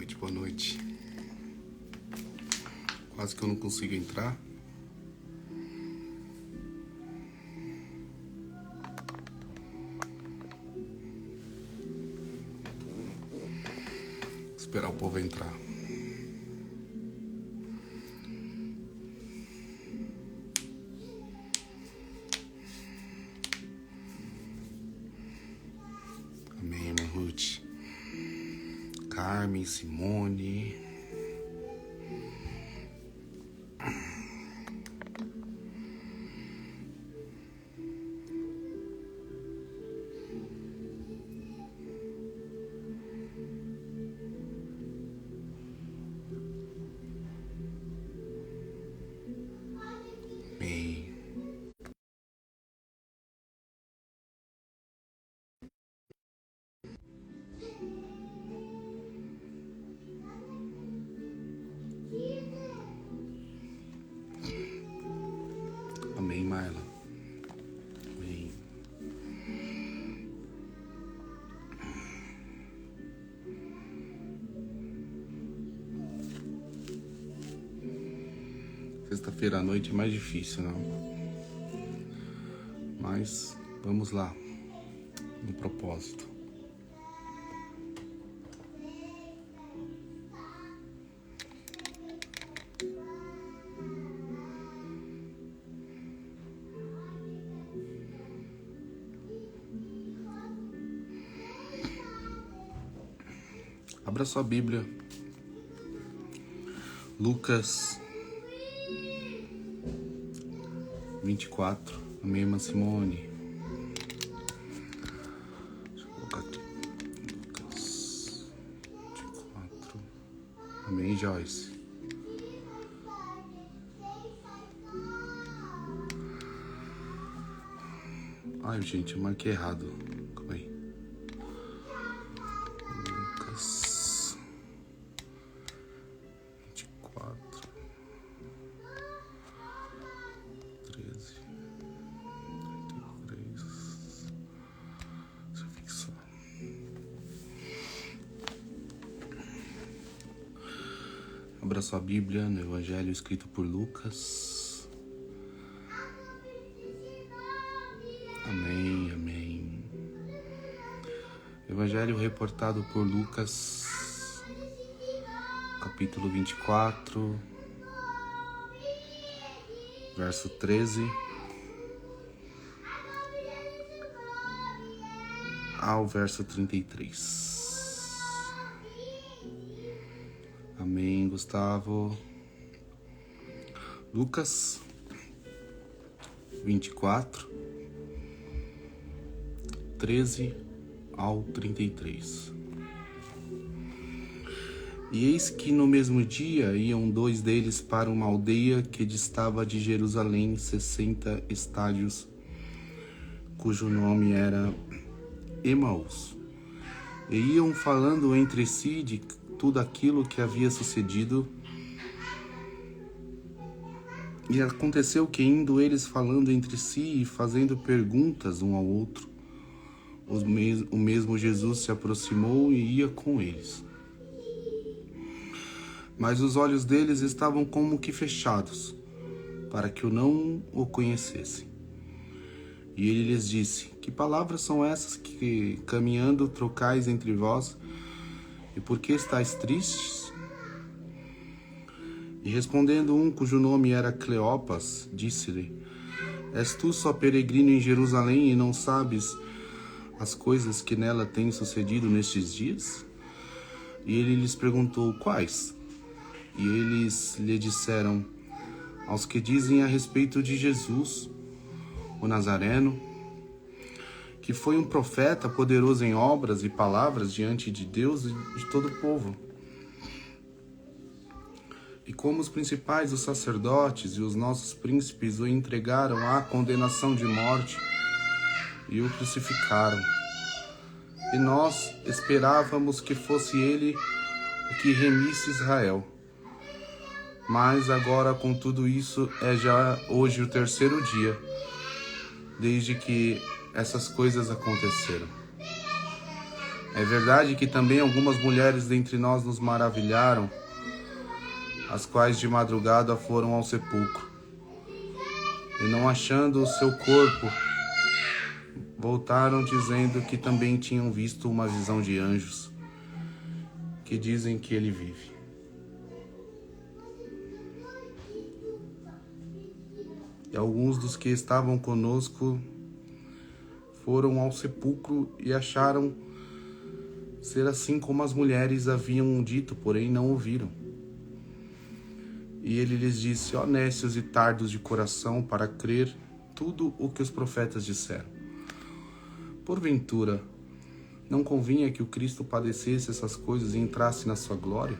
noite, boa noite. Quase que eu não consigo entrar. Esperar o povo entrar. Amém, irmã Ruth. Carmen, Simone. Amém. Amém, Marla. Amém. Sexta-feira à noite é mais difícil, não? Mas vamos lá, no propósito. Abra sua Bíblia. Lucas 24. Amém, irmã Simone. Deixa eu colocar aqui. Lucas 24. Amém, Joyce. Ai, gente, eu marquei errado. Calma aí. Lucas 24. 13. 33. Deixa eu fixar. Abra sua Bíblia no Evangelho escrito por Lucas. Amém, amém. Evangelho reportado por Lucas, capítulo 24, verso 13 ao verso 33. Amém, Gustavo. Lucas 24, 13 ao 33. E eis que no mesmo dia iam dois deles para uma aldeia que distava de Jerusalém 60 estádios, cujo nome era Emaús. E iam falando entre si de tudo aquilo que havia sucedido. E aconteceu que, indo eles falando entre si e fazendo perguntas um ao outro, o mesmo Jesus se aproximou e ia com eles. Mas os olhos deles estavam como que fechados, para que não o conhecessem. E ele lhes disse: Que palavras são essas que, caminhando, trocais entre vós? E por que estáis tristes? E respondendo um, cujo nome era Cleopas, disse-lhe: És tu só peregrino em Jerusalém e não sabes as coisas que nela têm sucedido nestes dias? E ele lhes perguntou: Quais? E eles lhe disseram: Aos que dizem a respeito de Jesus, o Nazareno, que foi um profeta poderoso em obras e palavras diante de Deus e de todo o povo. E como os principais, os sacerdotes e os nossos príncipes o entregaram à condenação de morte e o crucificaram. E nós esperávamos que fosse ele o que remisse Israel. Mas agora, com tudo isso, é já hoje o terceiro dia, desde que essas coisas aconteceram. É verdade que também algumas mulheres dentre nós nos maravilharam, as quais de madrugada foram ao sepulcro, e não achando o seu corpo, voltaram dizendo que também tinham visto uma visão de anjos, que dizem que ele vive. E alguns dos que estavam conosco foram ao sepulcro e acharam ser assim como as mulheres haviam dito, porém não ouviram. E ele lhes disse: ó nécios e tardos de coração, para crer tudo o que os profetas disseram. Porventura, não convinha que o Cristo padecesse essas coisas e entrasse na sua glória?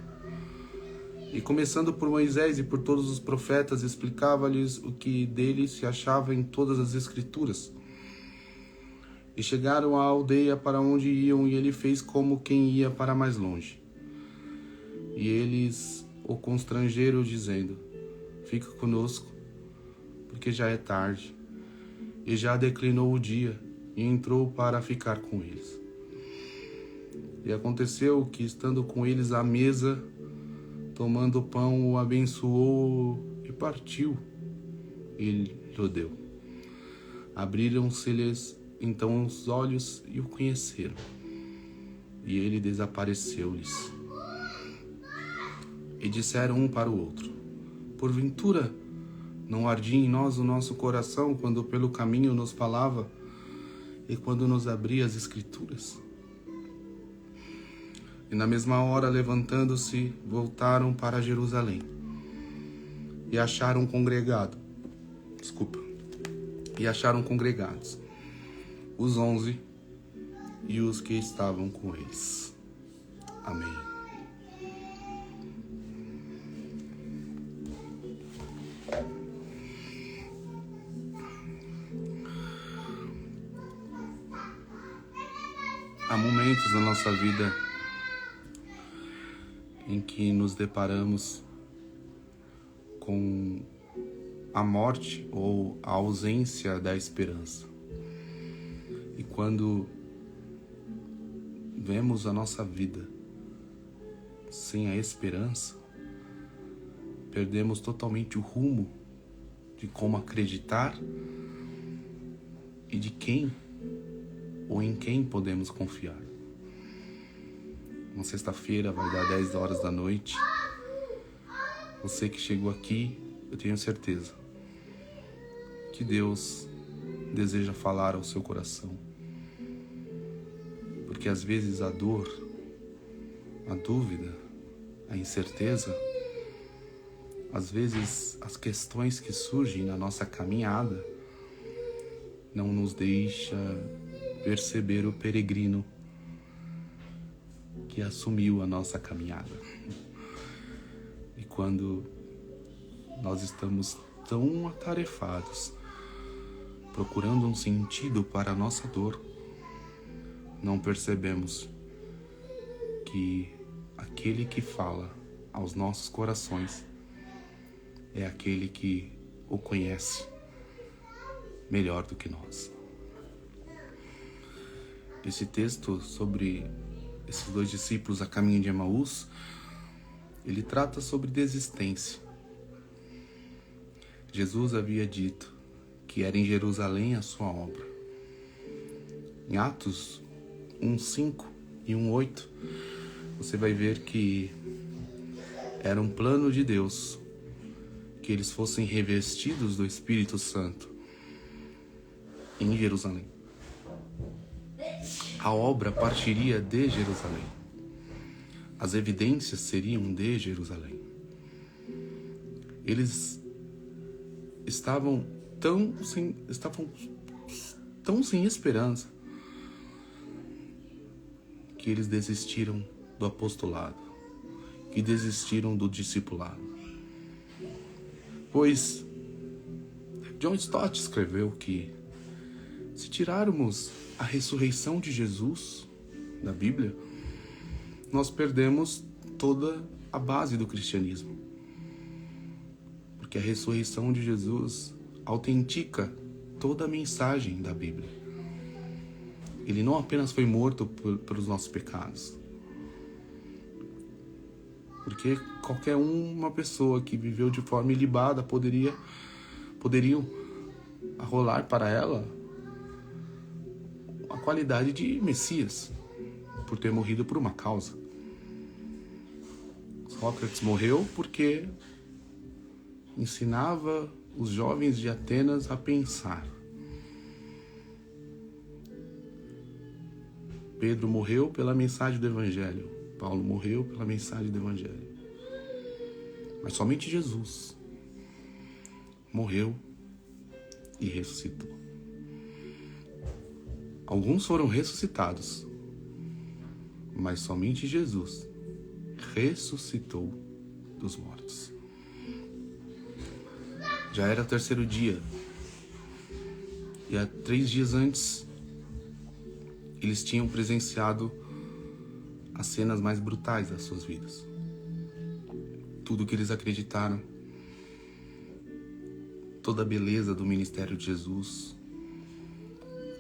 E começando por Moisés e por todos os profetas, explicava-lhes o que dele se achava em todas as Escrituras. E chegaram à aldeia para onde iam, e ele fez como quem ia para mais longe. E eles o constrangeram, dizendo: fica conosco, porque já é tarde, e já declinou o dia, e entrou para ficar com eles. E aconteceu que, estando com eles à mesa, tomando o pão, o abençoou e partiu, e lhe deu. Abriram-se-lhes então os olhos e o conheceram, e ele desapareceu-lhes. E disseram um para o outro: porventura não ardia em nós o nosso coração quando pelo caminho nos falava e quando nos abria as Escrituras? E na mesma hora, levantando-se, voltaram para Jerusalém e acharam congregados os 11 e os que estavam com eles. Amém. Há momentos na nossa vida em que nos deparamos com a morte ou a ausência da esperança. E quando vemos a nossa vida sem a esperança, perdemos totalmente o rumo de como acreditar e de quem ou em quem podemos confiar. Uma sexta-feira vai dar 10 horas da noite. Você que chegou aqui, eu tenho certeza que Deus deseja falar ao seu coração. Porque às vezes a dor, a dúvida, a incerteza, às vezes as questões que surgem na nossa caminhada não nos deixa perceber o peregrino que assumiu a nossa caminhada. E quando nós estamos tão atarefados, procurando um sentido para a nossa dor, não percebemos que aquele que fala aos nossos corações é aquele que o conhece melhor do que nós. Esse texto sobre esses 2 discípulos a caminho de Emaús, ele trata sobre desistência. Jesus havia dito que era em Jerusalém a sua obra. Em Atos 1:5 e 1:8, você vai ver que era um plano de Deus que eles fossem revestidos do Espírito Santo em Jerusalém. A obra partiria de Jerusalém. As evidências seriam de Jerusalém. Eles estavam tão sem esperança que eles desistiram do apostolado, que desistiram do discipulado. Pois John Stott escreveu que se tirarmos a ressurreição de Jesus da Bíblia, nós perdemos toda a base do cristianismo. Porque a ressurreição de Jesus autentica toda a mensagem da Bíblia. Ele não apenas foi morto pelos nossos pecados. Porque qualquer uma pessoa que viveu de forma ilibada poderiam arrolar para ela a qualidade de Messias, por ter morrido por uma causa. Sócrates morreu porque ensinava os jovens de Atenas a pensar. Pedro morreu pela mensagem do Evangelho. Paulo morreu pela mensagem do Evangelho. Mas somente Jesus morreu e ressuscitou. Alguns foram ressuscitados, mas somente Jesus ressuscitou dos mortos. Já era o terceiro dia, e há 3 dias antes, eles tinham presenciado as cenas mais brutais das suas vidas. Tudo que eles acreditaram, toda a beleza do ministério de Jesus,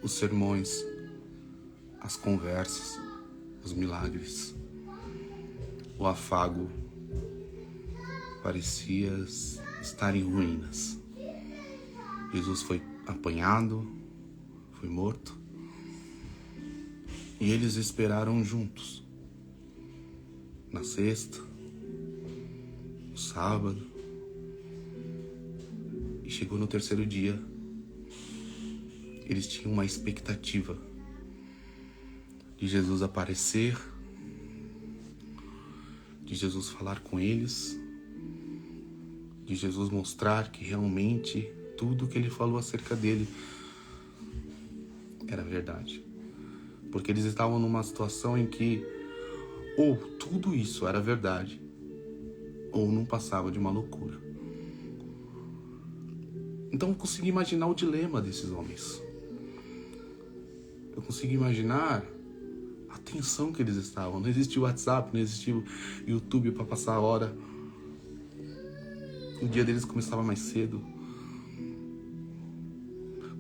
os sermões, as conversas, os milagres, o afago, parecia estar em ruínas. Jesus foi apanhado, foi morto, e eles esperaram juntos, na sexta, no sábado, e chegou no terceiro dia. Eles tinham uma expectativa de Jesus aparecer, de Jesus falar com eles, de Jesus mostrar que realmente tudo que ele falou acerca dele era verdade. Porque eles estavam numa situação em que ou tudo isso era verdade, ou não passava de uma loucura. Então eu consegui imaginar o dilema desses homens. Eu consegui imaginar a tensão que eles estavam. Não existia o WhatsApp, não existia o YouTube para passar a hora. O dia deles começava mais cedo.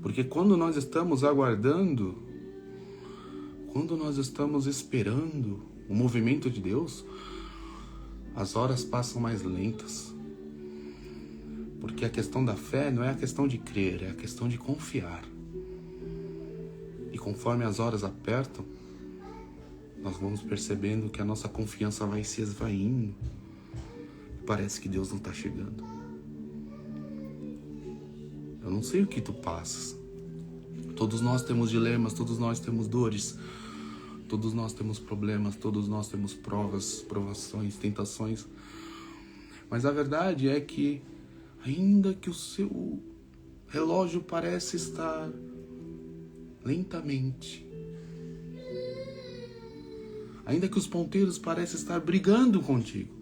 Porque quando nós estamos aguardando, quando nós estamos esperando o movimento de Deus, as horas passam mais lentas. Porque a questão da fé não é a questão de crer, é a questão de confiar. E conforme as horas apertam, nós vamos percebendo que a nossa confiança vai se esvaindo. Parece que Deus não está chegando. Eu não sei o que tu passas. Todos nós temos dilemas, todos nós temos dores, todos nós temos problemas, todos nós temos provas, provações, tentações. Mas a verdade é que, ainda que o seu relógio pareça estar lentamente, ainda que os ponteiros pareçam estar brigando contigo,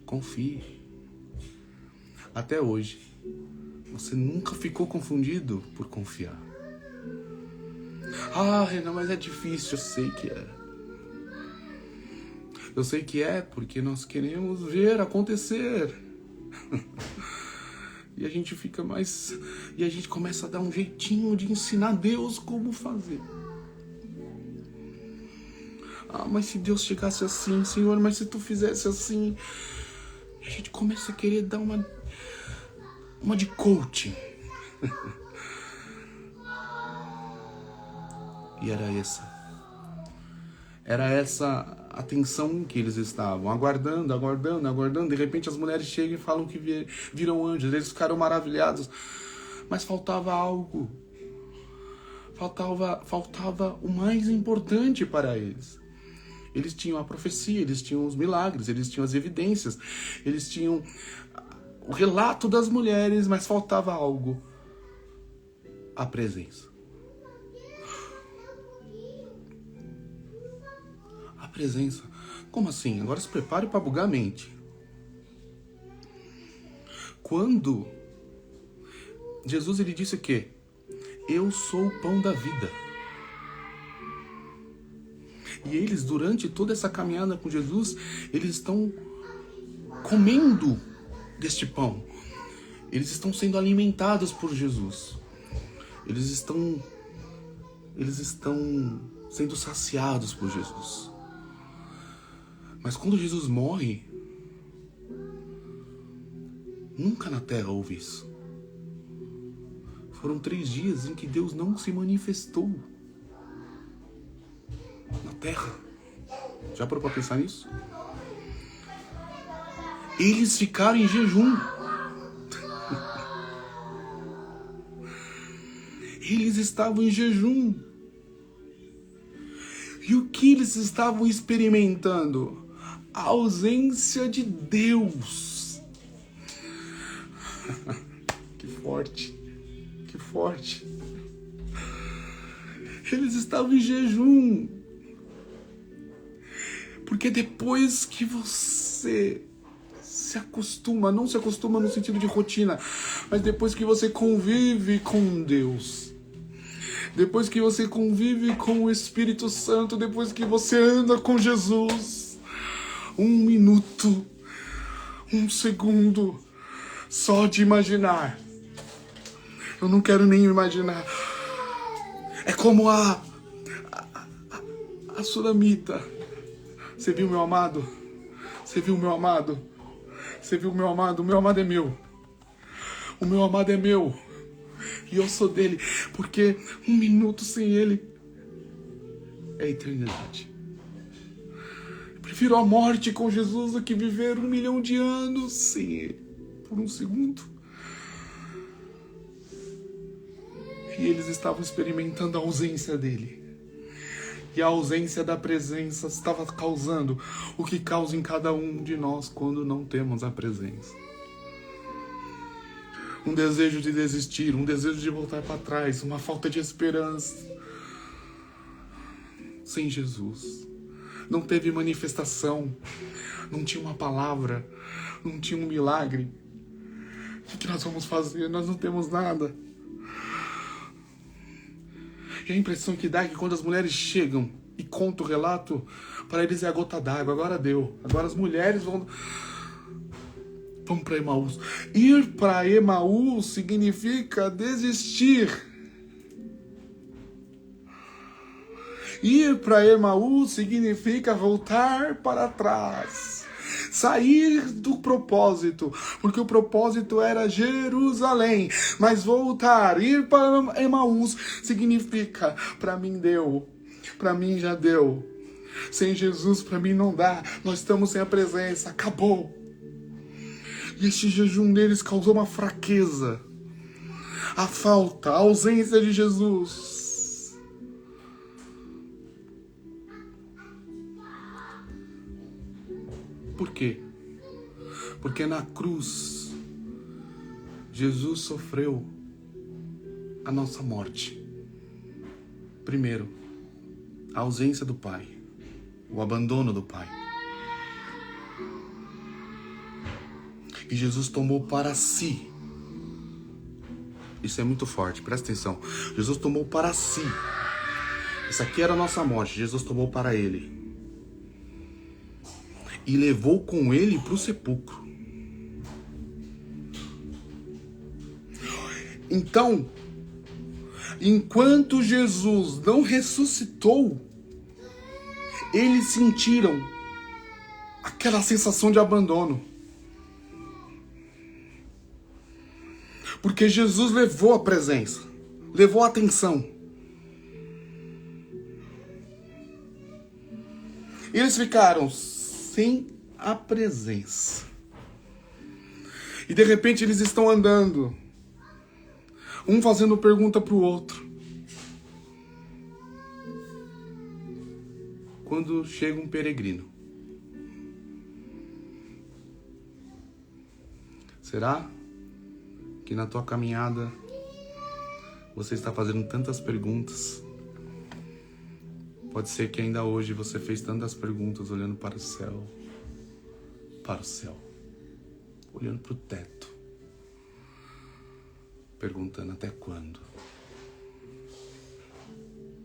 confie. Até hoje, você nunca ficou confundido por confiar. Ah, Renan, mas é difícil. Eu sei que é. Eu sei que é porque nós queremos ver acontecer. E a gente fica mais... E a gente começa a dar um jeitinho de ensinar Deus como fazer. Ah, mas se Deus chegasse assim, Senhor, mas se tu fizesse assim... E a gente começa a querer dar uma de coaching. E era essa a tensão que eles estavam, aguardando. De repente as mulheres chegam e falam que viram anjos. Eles ficaram maravilhados. Mas faltava algo. Faltava o mais importante para eles. Eles tinham a profecia, eles tinham os milagres, eles tinham as evidências, eles tinham o relato das mulheres, mas faltava algo. A presença. A presença. Como assim? Agora se prepare para bugar a mente. Quando Jesus ele disse o quê? Eu sou o pão da vida. E eles, durante toda essa caminhada com Jesus, eles estão comendo deste pão. Eles estão sendo alimentados por Jesus. Eles estão sendo saciados por Jesus. Mas quando Jesus morre, nunca na terra houve isso. Foram 3 dias em que Deus não se manifestou na terra. Já parou para pensar nisso? Eles ficaram em jejum. Eles estavam em jejum. E o que eles estavam experimentando? A ausência de Deus. Que forte. Que forte. Eles estavam em jejum. Porque depois que você se acostuma, não se acostuma no sentido de rotina, mas depois que você convive com Deus, depois que você convive com o Espírito Santo, depois que você anda com Jesus, 1 minuto, 1 segundo, só de imaginar, eu não quero nem imaginar, é como a Sulamita. Você viu meu amado? Você viu meu amado? Você viu meu amado? O meu amado é meu. O meu amado é meu. E eu sou dele. Porque 1 minuto sem ele é eternidade. Eu prefiro a morte com Jesus do que viver 1 milhão de anos sem ele. Por 1 segundo. E eles estavam experimentando a ausência dele. E a ausência da presença estava causando o que causa em cada um de nós quando não temos a presença. Um desejo de desistir, um desejo de voltar para trás, uma falta de esperança. Sem Jesus. Não teve manifestação, não tinha uma palavra, não tinha um milagre. O que nós vamos fazer? Nós não temos nada. E a impressão que dá é que quando as mulheres chegam e contam o relato, para eles é a gota d'água. Agora deu. Agora as mulheres vão para Emaús. Ir para Emaús significa desistir. Ir para Emaús significa voltar para trás. Sair do propósito, porque o propósito era Jerusalém, mas voltar, ir para Emaús significa, para mim deu, para mim já deu, sem Jesus para mim não dá, nós estamos sem a presença, acabou. E este jejum deles causou uma fraqueza, a falta, a ausência de Jesus. Por quê? Porque na cruz, Jesus sofreu a nossa morte. Primeiro, a ausência do Pai, o abandono do Pai. E Jesus tomou para si. Isso é muito forte, presta atenção. Jesus tomou para si. Essa aqui era a nossa morte, Jesus tomou para ele. E levou com ele para o sepulcro. Então, enquanto Jesus não ressuscitou, eles sentiram aquela sensação de abandono. Porque Jesus levou a presença, levou a atenção. Eles ficaram sem a presença. E de repente eles estão andando, um fazendo pergunta para o outro. Quando chega um peregrino. Será que na tua caminhada você está fazendo tantas perguntas? Pode ser que ainda hoje você fez tantas perguntas olhando para o céu, olhando para o teto, perguntando até quando,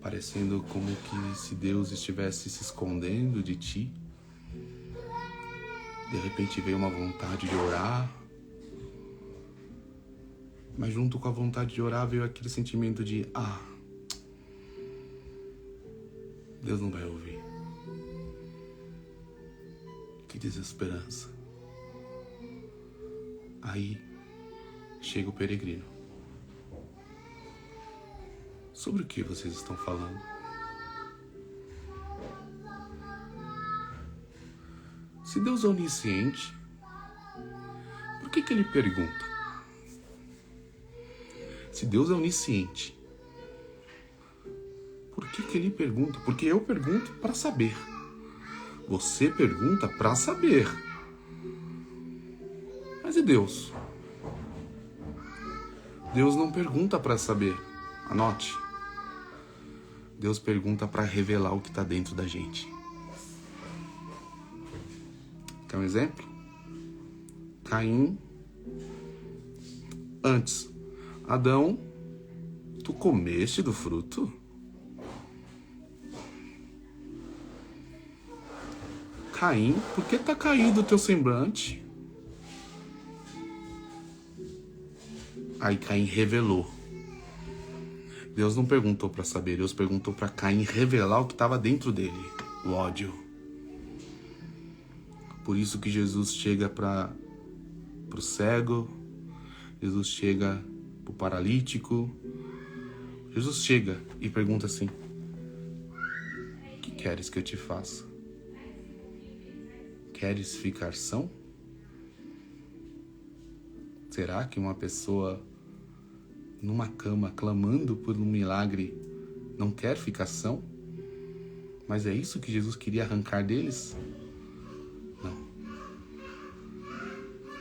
parecendo como que se Deus estivesse se escondendo de ti. De repente veio uma vontade de orar, Mas junto com a vontade de orar veio aquele sentimento de, Deus não vai ouvir. Que desesperança. Aí chega o peregrino. Sobre o que vocês estão falando? Se Deus é onisciente, por que ele pergunta? Se Deus é onisciente, por que ele pergunta? Porque eu pergunto para saber. Você pergunta para saber. Mas e Deus? Deus não pergunta para saber. Anote. Deus pergunta para revelar o que está dentro da gente. Quer um exemplo? Caim. Antes. Adão, tu comeste do fruto? Caim, por que tá caído o teu semblante? Aí Caim revelou. Deus não perguntou para saber, Deus perguntou para Caim revelar o que estava dentro dele, o ódio. Por isso que Jesus chega para o cego, Jesus chega para o paralítico, Jesus chega e pergunta assim: o que queres que eu te faça? Queres ficar são? Será que uma pessoa numa cama clamando por um milagre não quer ficar são? Mas é isso que Jesus queria arrancar deles? Não.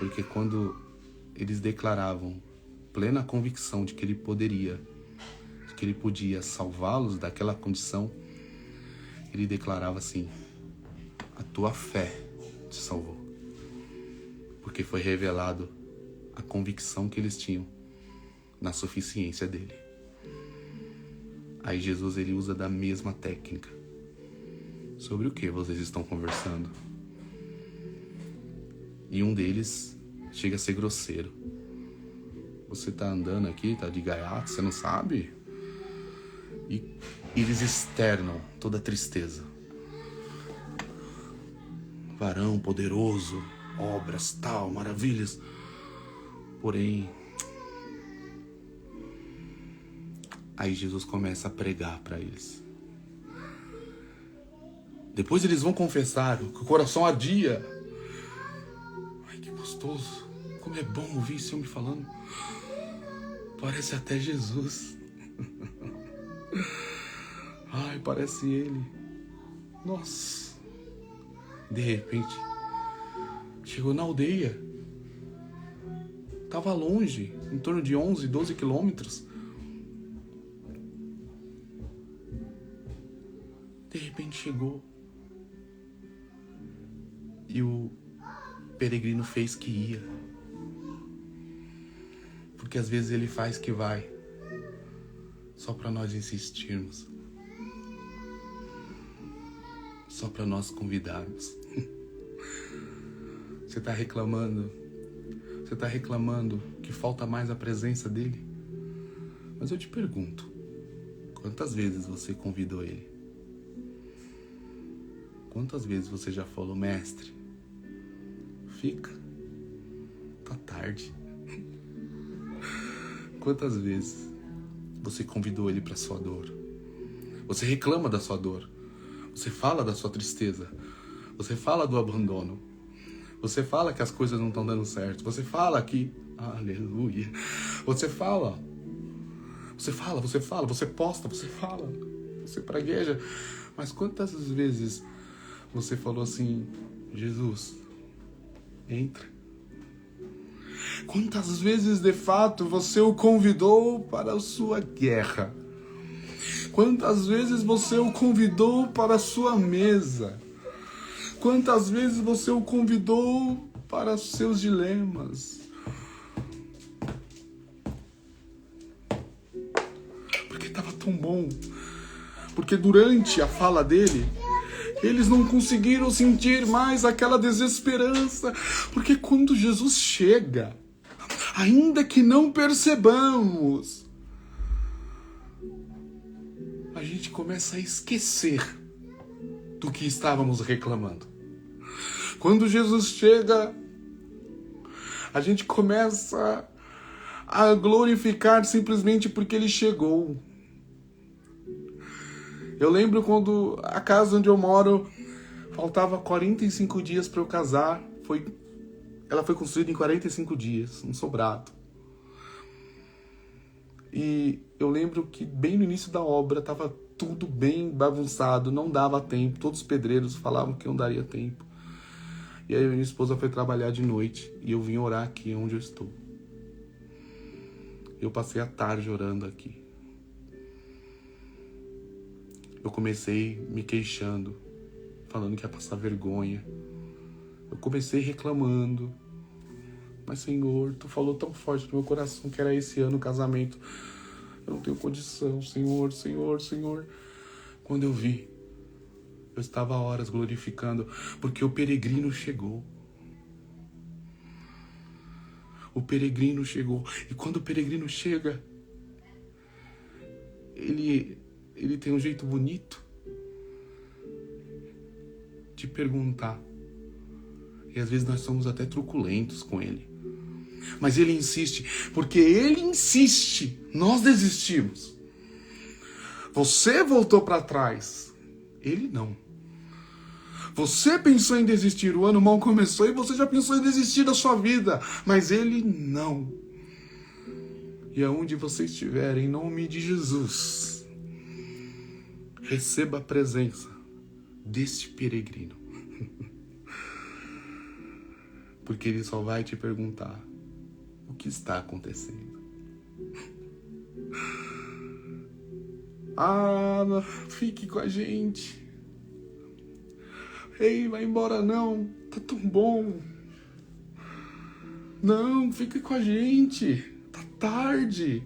Porque quando eles declaravam plena convicção de que ele poderia, de que ele podia salvá-los daquela condição, ele declarava assim: a tua fé te salvou. Porque foi revelado a convicção que eles tinham na suficiência dele. Aí Jesus, ele usa da mesma técnica. Sobre o que vocês estão conversando? E um deles chega a ser grosseiro. Você tá andando aqui, tá de gaiato, você não sabe? E eles externam toda a tristeza. Varão poderoso, obras, tal, maravilhas. Porém, aí Jesus começa a pregar para eles. Depois eles vão confessar que o coração ardia. Ai, que gostoso. Como é bom ouvir esse homem falando. Parece até Jesus. Ai, parece ele. Nossa. De repente, chegou na aldeia. Tava longe, em torno de 11, 12 quilômetros. De repente chegou. E o peregrino fez que ia. Porque às vezes ele faz que vai. Só para nós insistirmos. Só para nós convidarmos. Você está reclamando. Você está reclamando que falta mais a presença dele? Mas eu te pergunto. Quantas vezes você convidou ele? Quantas vezes você já falou: mestre, fica, tá tarde. Quantas vezes você convidou ele para sua dor? Você reclama da sua dor. Você fala da sua tristeza. Você fala do abandono. Você fala que as coisas não estão dando certo. Você fala que... Aleluia. Você fala. Você posta, você fala. Você pragueja. Mas quantas vezes você falou assim: Jesus, entra? Quantas vezes de fato você o convidou para a sua guerra? Quantas vezes você o convidou para a sua mesa? Quantas vezes você o convidou para os seus dilemas? Porque estava tão bom. Porque durante a fala dele, eles não conseguiram sentir mais aquela desesperança. Porque quando Jesus chega, ainda que não percebamos, a gente começa a esquecer do que estávamos reclamando. Quando Jesus chega, a gente começa a glorificar simplesmente porque ele chegou. Eu lembro quando a casa onde eu moro faltava 45 dias para eu casar. Ela foi construída em 45 dias, um sobrado. E eu lembro que bem no início da obra estava tudo bem bagunçado, não dava tempo. Todos os pedreiros falavam que não daria tempo. E aí minha esposa foi trabalhar de noite e eu vim orar aqui onde eu estou. Eu passei a tarde orando aqui. Eu comecei me queixando, falando que ia passar vergonha. Eu comecei reclamando. Mas, Senhor, Tu falou tão forte no meu coração que era esse ano o casamento. Eu não tenho condição, Senhor, Senhor, Senhor. Quando eu vi, eu estava há horas glorificando, porque o peregrino chegou. O peregrino chegou. E quando o peregrino chega, ele tem um jeito bonito de perguntar. E às vezes nós somos até truculentos com ele. Mas ele insiste, porque ele insiste. Nós desistimos. Você voltou para trás. Ele não. Você pensou em desistir. O ano mal começou e você já pensou em desistir da sua vida. Mas ele não. E aonde você estiver, em nome de Jesus, receba a presença deste peregrino. Porque ele só vai te perguntar: o que está acontecendo? Fique com a gente. Ei, vai embora não. Tá tão bom. Não, fique com a gente. Tá tarde.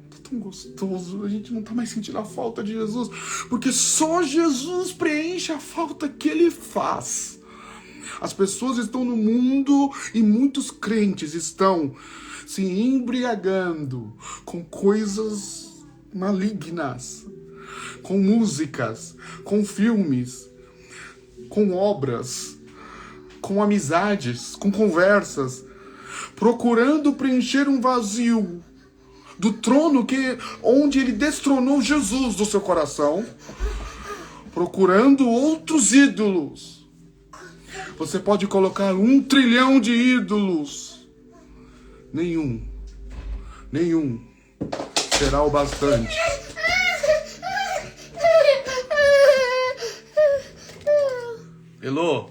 Tá tão gostoso. A gente não tá mais sentindo a falta de Jesus. Porque só Jesus preenche a falta que ele faz. As pessoas estão no mundo e muitos crentes estão se embriagando com coisas malignas, com músicas, com filmes, com obras, com amizades, com conversas, procurando preencher um vazio do trono onde ele destronou Jesus do seu coração, procurando outros ídolos. Você pode colocar 1 trilhão de ídolos. Nenhum será o bastante. Elô?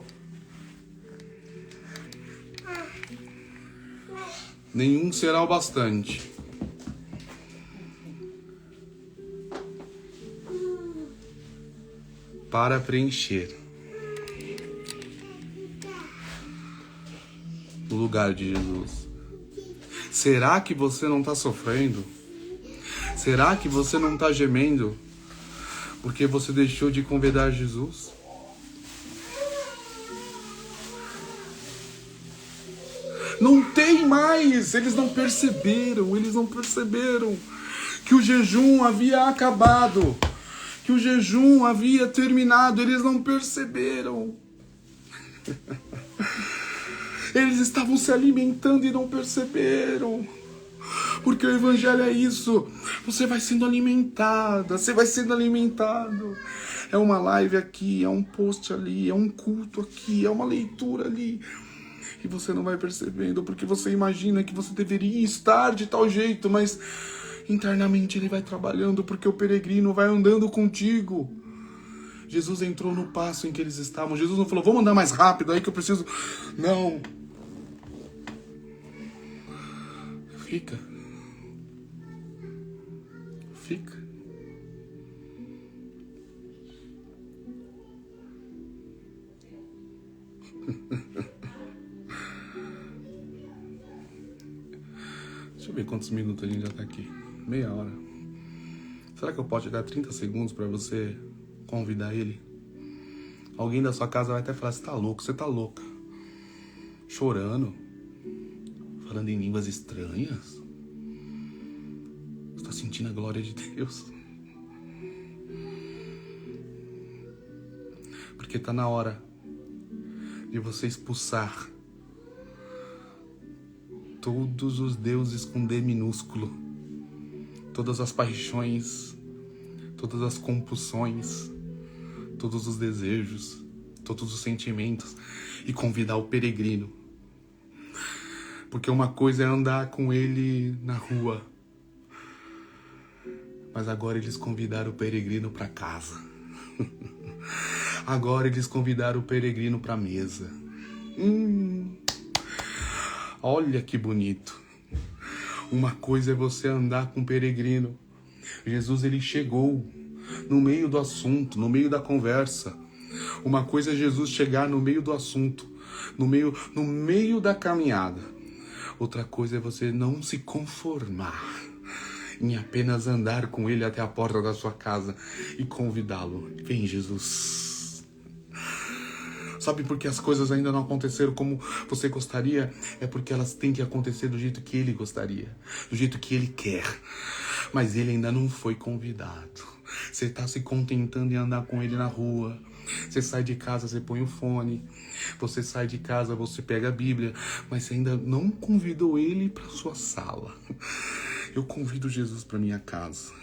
Nenhum será o bastante para preencher o lugar de Jesus. Será que você não está sofrendo? Será que você não está gemendo porque você deixou de convidar Jesus? Não tem mais! Eles não perceberam que o jejum havia acabado, que o jejum havia terminado. Eles não perceberam. Eles estavam se alimentando e não perceberam. Porque o evangelho é isso. Você vai sendo alimentada, você vai sendo alimentado. É uma live aqui, é um post ali, é um culto aqui, é uma leitura ali. E você não vai percebendo, porque você imagina que você deveria estar de tal jeito, mas internamente ele vai trabalhando, porque o peregrino vai andando contigo. Jesus entrou no passo em que eles estavam. Jesus não falou: vamos andar mais rápido aí que eu preciso. Não. Fica. Deixa eu ver quantos minutos a gente já tá aqui. Meia hora. Será que eu posso te dar 30 segundos para você convidar ele? Alguém da sua casa vai até falar: você tá louco, você tá louca. Chorando. falando em línguas estranhas? Você está sentindo a glória de Deus? Porque está na hora de você expulsar todos os deuses com D minúsculo, todas as paixões, todas as compulsões, todos os desejos, todos os sentimentos, e convidar o peregrino. Porque uma coisa é andar com ele na rua, mas agora eles convidaram o peregrino para casa. Agora eles convidaram o peregrino para a mesa. Olha que bonito. Uma coisa é você andar com o peregrino. Jesus, ele chegou no meio do assunto, no meio da conversa. Uma coisa é Jesus chegar no meio do assunto, no meio da caminhada. Outra coisa é você não se conformar em apenas andar com ele até a porta da sua casa e convidá-lo. Vem, Jesus. Sabe por que as coisas ainda não aconteceram como você gostaria? É porque elas têm que acontecer do jeito que ele gostaria, do jeito que ele quer. Mas ele ainda não foi convidado. Você está se contentando em andar com ele na rua. Você sai de casa, você põe o fone. Você sai de casa, você pega a Bíblia. Mas você ainda não convidou ele para sua sala. Eu convido Jesus para minha casa.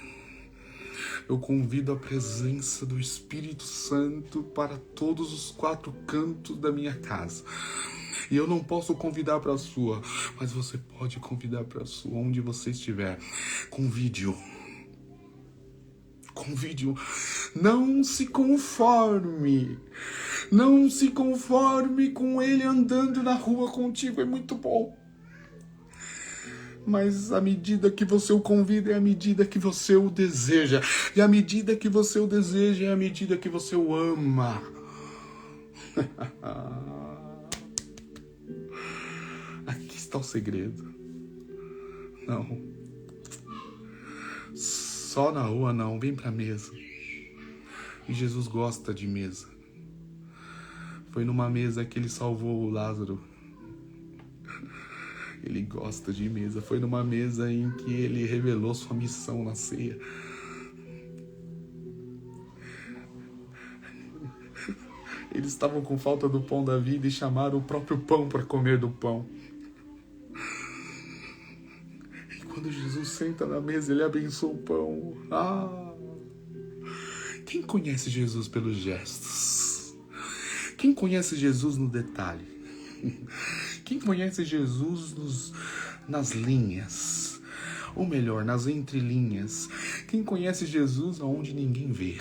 Eu convido a presença do Espírito Santo para todos os 4 cantos da minha casa. E eu não posso convidar para a sua, mas você pode convidar para a sua, onde você estiver. Convide-o. Convide-o. Não se conforme. Não se conforme com ele andando na rua contigo. É muito bom. Mas a medida que você o convida é a medida que você o deseja. E a medida que você o deseja é a medida que você o ama. Aqui está o segredo. Não. Só na rua não. Vem pra mesa. E Jesus gosta de mesa. Foi numa mesa que ele salvou o Lázaro. Ele gosta de mesa. Foi numa mesa em que ele revelou sua missão na ceia. Eles estavam com falta do pão da vida e chamaram o próprio pão para comer do pão. E quando Jesus senta na mesa, ele abençoa o pão. Quem conhece Jesus pelos gestos? Quem conhece Jesus no detalhe? Quem conhece Jesus nas linhas? Ou melhor, nas entrelinhas? Quem conhece Jesus aonde ninguém vê?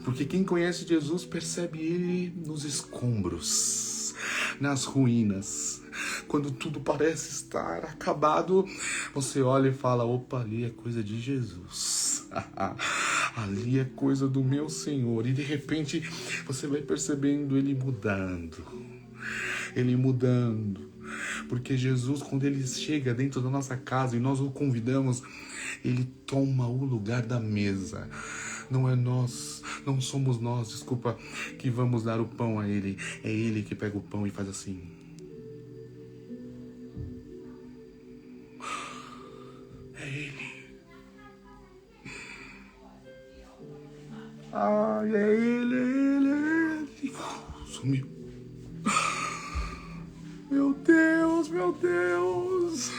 Porque quem conhece Jesus percebe ele nos escombros, nas ruínas. Quando tudo parece estar acabado, você olha e fala, opa, ali é coisa de Jesus. Ali é coisa do meu Senhor. E de repente você vai percebendo ele mudando. Ele mudando, porque Jesus, quando ele chega dentro da nossa casa e nós o convidamos, ele toma o lugar da mesa. Não é nós, não somos nós, desculpa, que vamos dar o pão a ele. É ele que pega o pão e faz assim. É ele. Ai, é ele, é ele, é ele. Sumiu. Meu Deus.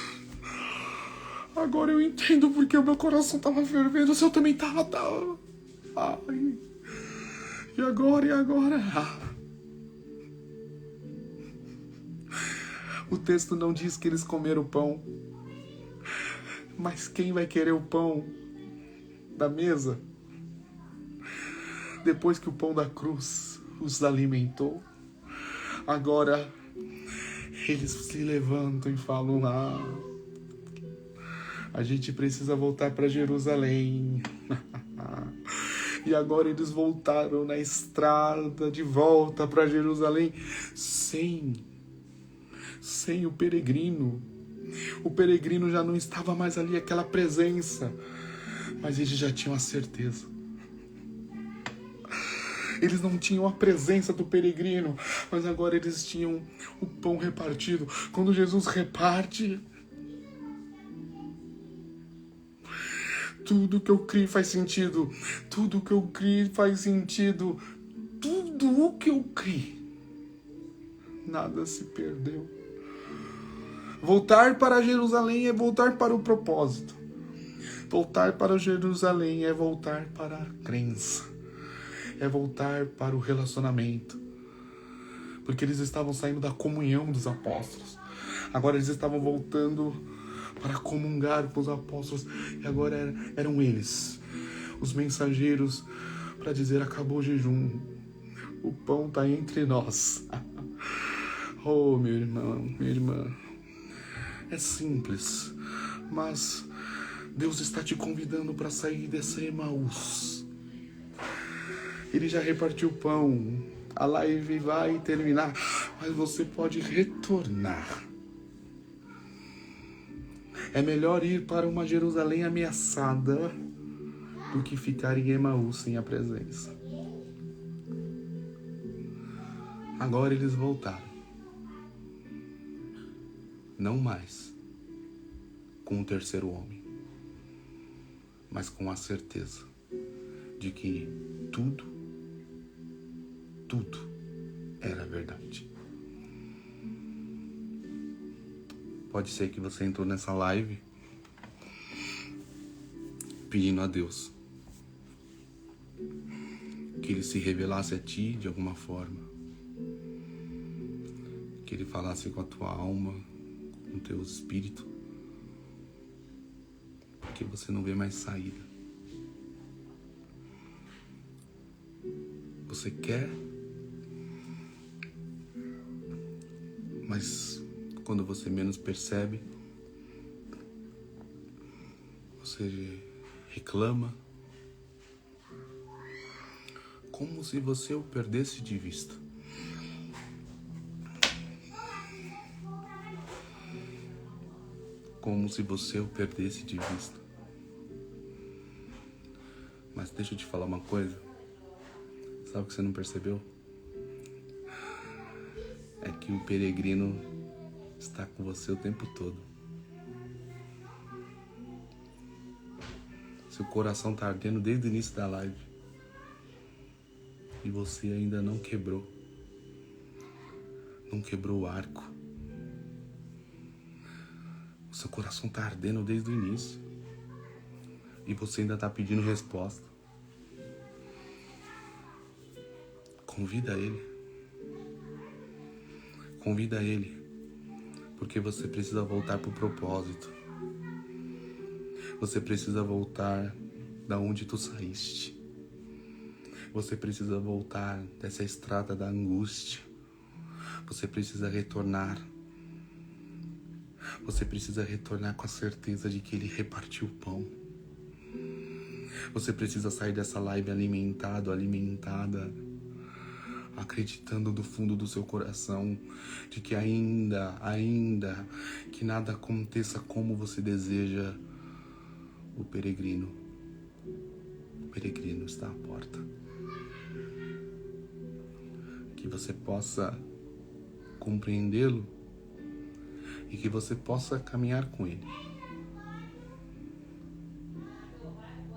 Agora eu entendo porque o meu coração tava fervendo. O seu também tava. Ai. E agora? O texto não diz que eles comeram o pão. Mas quem vai querer o pão da mesa? Depois que o pão da cruz os alimentou. Agora eles se levantam e falam, a gente precisa voltar para Jerusalém. E agora eles voltaram na estrada de volta para Jerusalém sem o peregrino. O peregrino já não estava mais ali, aquela presença. Mas eles já tinham a certeza. Eles não tinham a presença do peregrino, mas agora eles tinham o pão repartido. Quando Jesus reparte, tudo que eu criei faz sentido. Tudo que eu criei faz sentido. Tudo o que eu criei. Nada se perdeu. Voltar para Jerusalém é voltar para o propósito. Voltar para Jerusalém é voltar para a crença. É voltar para o relacionamento. Porque eles estavam saindo da comunhão dos apóstolos. Agora eles estavam voltando para comungar com os apóstolos. E agora eram eles, os mensageiros, para dizer: acabou o jejum. O pão está entre nós. Oh, meu irmão, minha irmã. É simples, mas Deus está te convidando para sair dessa Emaús. Ele já repartiu o pão. A live vai terminar, mas você pode retornar. É melhor ir para uma Jerusalém ameaçada do que ficar em Emaús sem a presença. Agora eles voltaram. Não mais com o terceiro homem, mas com a certeza de que tudo era verdade. Pode ser que você entrou nessa live pedindo a Deus que Ele se revelasse a ti de alguma forma, que Ele falasse com a tua alma, com o teu espírito, porque você não vê mais saída. Você quer, mas quando você menos percebe, você reclama, como se você o perdesse de vista. Como se você o perdesse de vista. Mas deixa eu te falar uma coisa. Sabe o que você não percebeu? É que o peregrino está com você o tempo todo. Seu coração está ardendo desde o início da live. E você ainda não quebrou. Não quebrou o arco. O seu coração está ardendo desde o início. E você ainda está pedindo resposta. Convida ele. Convida ele. Porque você precisa voltar para o propósito. Você precisa voltar da onde tu saíste. Você precisa voltar dessa estrada da angústia. Você precisa retornar. Você precisa retornar com a certeza de que Ele repartiu o pão. Você precisa sair dessa live alimentada, acreditando do fundo do seu coração de que ainda que nada aconteça como você deseja. O peregrino está à porta. Que você possa compreendê-lo e que você possa caminhar com ele.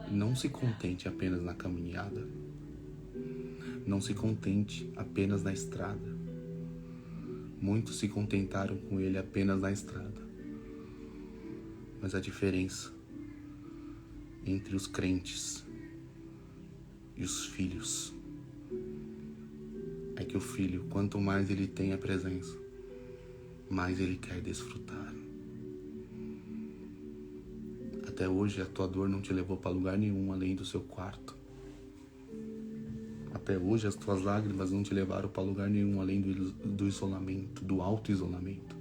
Não se contente apenas na caminhada. Não se contente apenas na estrada. Muitos se contentaram com ele apenas na estrada. Mas a diferença entre os crentes e os filhos é que o filho, quanto mais ele tem a presença, mais ele quer desfrutar. Até hoje a tua dor não te levou para lugar nenhum além do seu quarto. Até hoje as tuas lágrimas não te levaram para lugar nenhum além do isolamento, do auto-isolamento.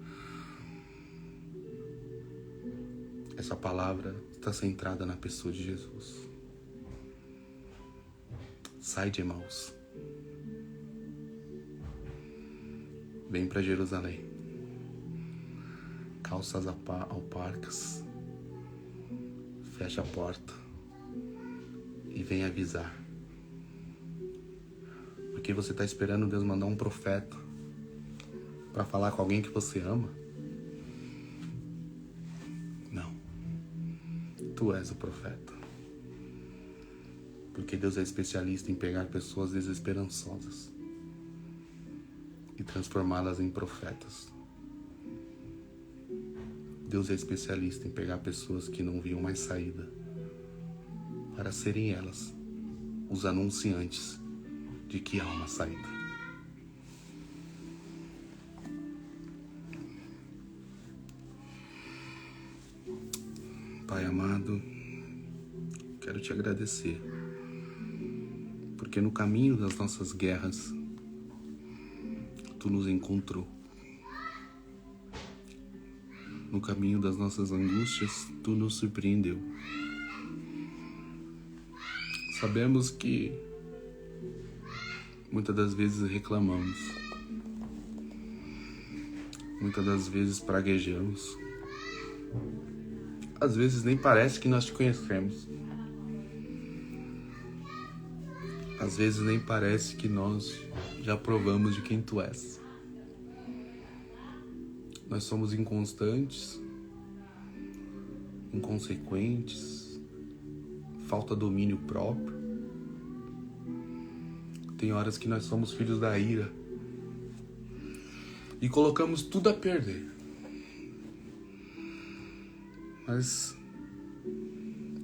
Essa palavra está centrada na pessoa de Jesus. Sai de Emaús. Vem para Jerusalém. Calças alparcas. Fecha a porta. E vem avisar. porque você está esperando Deus mandar um profeta para falar com alguém que você ama? Não. Tu és o profeta. Porque Deus é especialista em pegar pessoas desesperançosas e transformá-las em profetas. Deus é especialista em pegar pessoas que não viam mais saída para serem elas os anunciantes de que há uma saída. Pai amado, quero te agradecer, porque no caminho das nossas guerras, Tu nos encontrou. No caminho das nossas angústias, Tu nos surpreendeu. Sabemos que muitas das vezes reclamamos, muitas das vezes praguejamos, às vezes nem parece que nós te conhecemos, às vezes nem parece que nós já provamos de quem Tu és. Nós somos inconstantes, inconsequentes, falta domínio próprio. Tem horas que nós somos filhos da ira e colocamos tudo a perder. Mas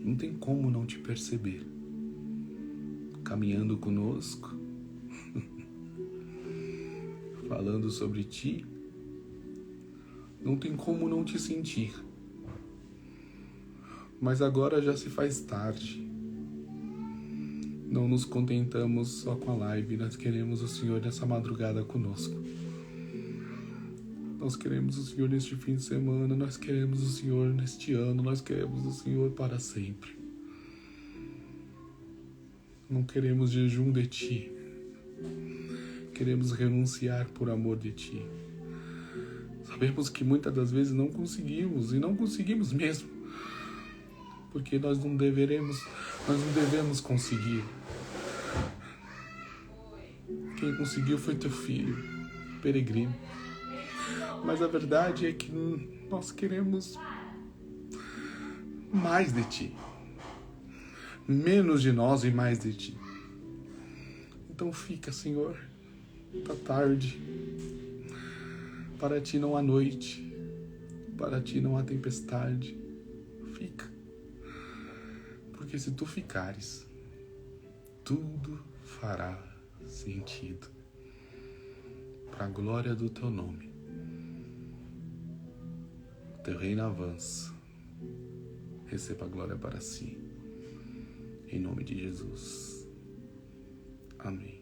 não tem como não te perceber caminhando conosco, falando sobre Ti. Não tem como não te sentir. Mas agora já se faz tarde. Não nos contentamos só com a live. Nós queremos o Senhor nessa madrugada conosco. Nós queremos o Senhor neste fim de semana. Nós queremos o Senhor neste ano. Nós queremos o Senhor para sempre. Não queremos jejum de Ti. Queremos renunciar por amor de Ti. Sabemos que muitas das vezes não conseguimos, e não conseguimos mesmo, porque nós não devemos conseguir. Quem conseguiu foi Teu Filho, peregrino. Mas a verdade é que nós queremos mais de Ti, menos de nós e mais de Ti. Então fica, Senhor, tá tarde. Para Ti não há noite, para Ti não há tempestade. Fica, porque se Tu ficares, tudo fará sentido, para a glória do Teu nome. Teu reino avança, receba a glória para Si, em nome de Jesus. Amém.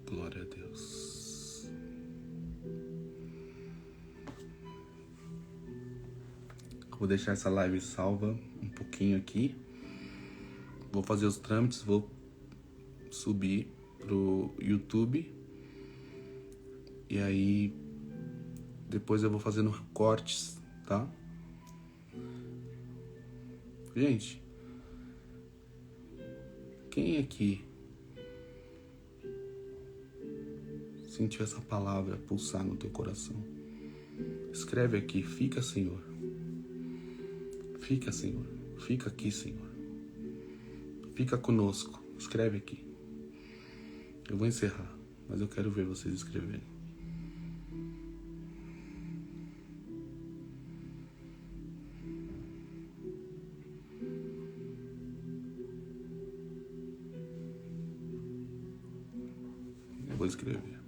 Glória a Deus. Vou deixar essa live salva um pouquinho aqui. Vou fazer os trâmites, vou subir pro YouTube. E aí depois eu vou fazendo cortes, tá? Gente, quem aqui sentiu essa palavra pulsar no teu coração? Escreve aqui, fica, Senhor. Fica, Senhor. Fica aqui, Senhor. Fica conosco. Escreve aqui. Eu vou encerrar, mas eu quero ver vocês escreverem. Eu vou escrever.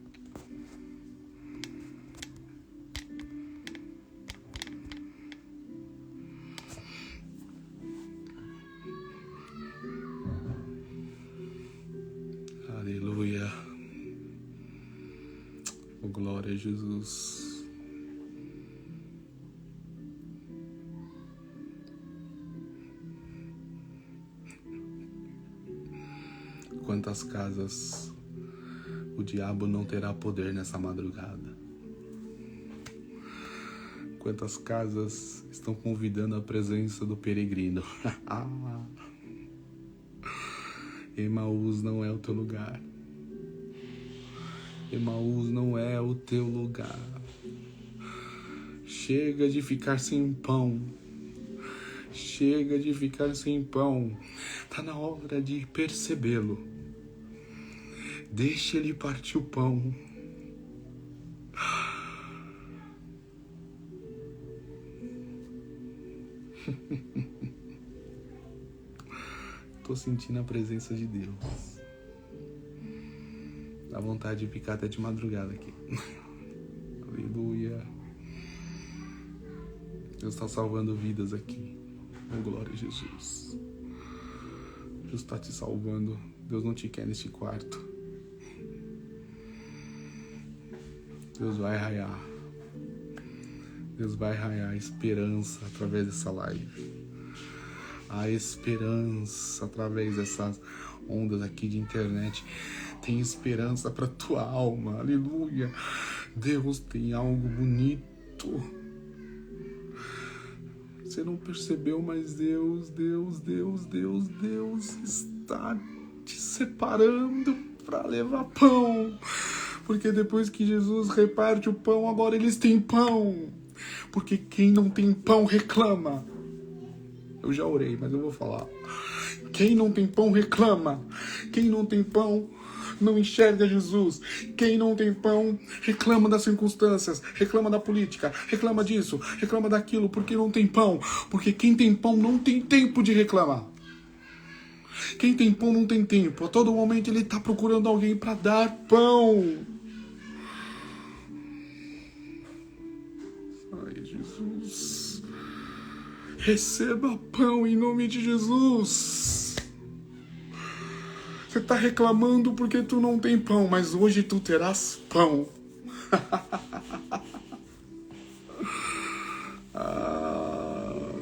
Aleluia. Oh, glória a Jesus. Quantas casas o diabo não terá poder nessa madrugada? Quantas casas estão convidando a presença do peregrino? Emaús não é o teu lugar. Emaús não é o teu lugar. Chega de ficar sem pão. Chega de ficar sem pão. Tá na hora de percebê-lo. Deixa ele partir o pão. Tô sentindo a presença de Deus. Dá vontade de ficar até de madrugada aqui. Aleluia. Deus está salvando vidas aqui. Oh, glória a Jesus. Deus está te salvando. Deus não te quer neste quarto. Deus vai raiar. Deus vai raiar a esperança através dessa live. A esperança através dessas ondas aqui de internet. Tem esperança para tua alma. Aleluia. Deus tem algo bonito. Você não percebeu, mas Deus está te separando para levar pão. Porque depois que Jesus reparte o pão, agora eles têm pão. Porque quem não tem pão reclama. Eu já orei, mas eu vou falar. Quem não tem pão reclama. Quem não tem pão não enxerga Jesus. Quem não tem pão reclama das circunstâncias, reclama da política, reclama disso, reclama daquilo, porque não tem pão. Porque quem tem pão não tem tempo de reclamar. Quem tem pão não tem tempo. A todo momento ele está procurando alguém para dar pão. Ai, Jesus. Receba pão em nome de Jesus. Você está reclamando porque tu não tem pão, mas hoje tu terás pão.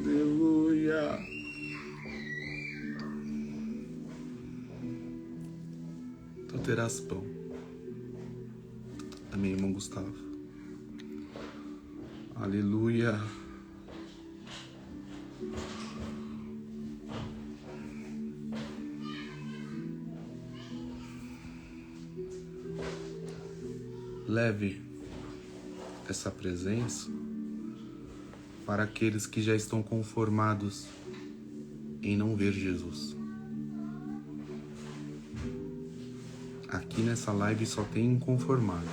Aleluia. Tu terás pão. Amém, irmão Gustavo. Aleluia. Leve essa presença para aqueles que já estão conformados em não ver Jesus. Aqui nessa live só tem inconformado.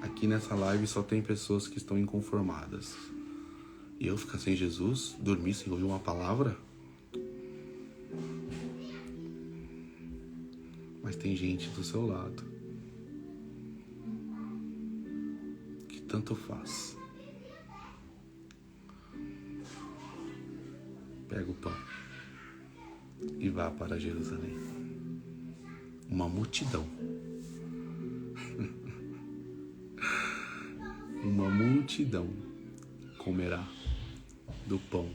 Aqui nessa live só tem pessoas que estão inconformadas. E eu ficar sem Jesus, dormir sem ouvir uma palavra? Mas tem gente do seu lado que tanto faz. Pega o pão e vá para Jerusalém. Uma multidão. Uma multidão comerá do pão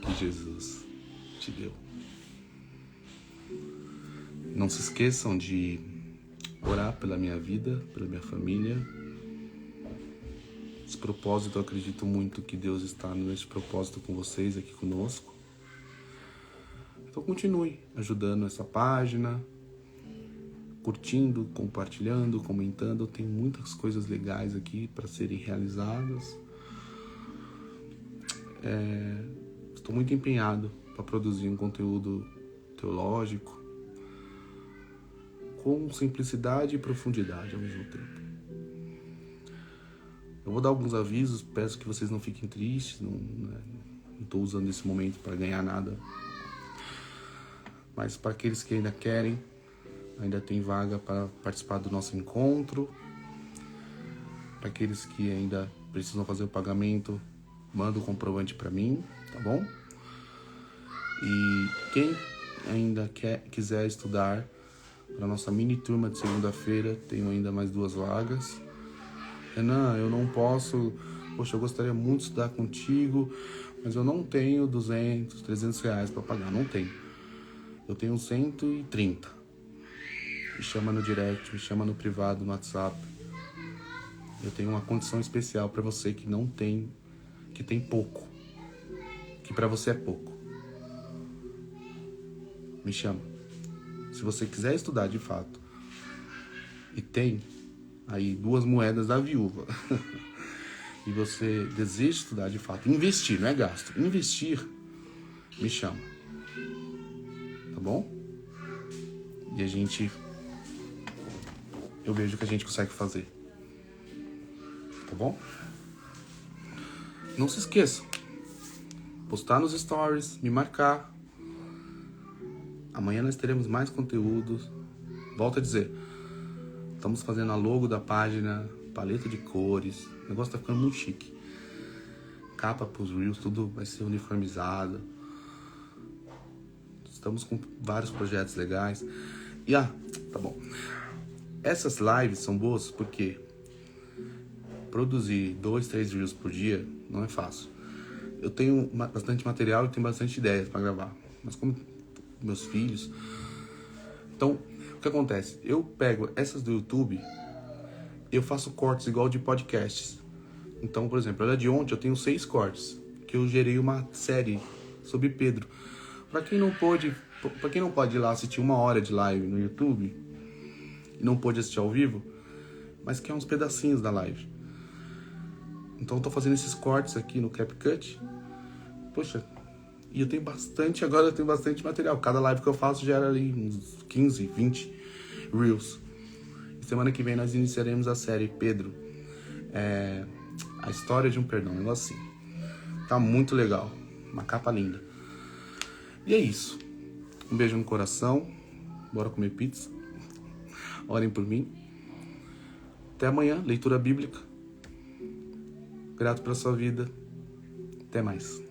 que Jesus te deu. Não se esqueçam de orar pela minha vida, pela minha família. Esse propósito, eu acredito muito que Deus está nesse propósito com vocês aqui conosco. Então continue ajudando essa página, curtindo, compartilhando, comentando. Tem muitas coisas legais aqui para serem realizadas. Estou muito empenhado para produzir um conteúdo teológico, com simplicidade e profundidade ao mesmo tempo. Eu vou dar alguns avisos, peço que vocês não fiquem tristes, não estou usando esse momento para ganhar nada. Mas para aqueles que ainda querem, ainda tem vaga para participar do nosso encontro. Para aqueles que ainda precisam fazer o pagamento, manda o comprovante para mim, tá bom? E quem ainda quiser estudar para nossa mini turma de segunda-feira, tenho ainda mais 2 vagas. Renan, eu não posso, poxa, eu gostaria muito de estudar contigo, mas eu não tenho 200, 300 reais para pagar, não tenho. Eu tenho 130. Me chama no direct, me chama no privado, no WhatsApp. Eu tenho uma condição especial para você que não tem, que tem pouco, que para você é pouco. me chama. Se você quiser estudar de fato, e tem aí 2 moedas da viúva, e você deseja estudar de fato, investir, não é gasto, investir, me chama. Tá bom? E eu vejo que a gente consegue fazer. Tá bom? Não se esqueça. Postar nos stories, me marcar. Amanhã nós teremos mais conteúdos. Volto a dizer, estamos fazendo a logo da página, paleta de cores. O negócio tá ficando muito chique. Capa pros Reels, tudo vai ser uniformizado. Estamos com vários projetos legais. E tá bom. Essas lives são boas porque produzir 2, 3 Reels por dia não é fácil. Eu tenho bastante material e tenho bastante ideias para gravar. Mas como meus filhos... Então, o que acontece? Eu pego essas do YouTube, eu faço cortes igual de podcasts. Então, por exemplo, ela de ontem eu tenho 6 cortes, que eu gerei uma série sobre Pedro. Para quem não pode ir lá assistir 1 hora de live no YouTube, e não pôde assistir ao vivo, mas quer uns pedacinhos da live. Então eu tô fazendo esses cortes aqui no CapCut. Poxa, e agora eu tenho bastante material. Cada live que eu faço gera ali uns 15, 20 Reels. E semana que vem nós iniciaremos a série Pedro. A história de um perdão, um negócio assim. Tá muito legal. Uma capa linda. E é isso. Um beijo no coração. Bora comer pizza. Orem por mim. Até amanhã, leitura bíblica. Grato pela sua vida. Até mais.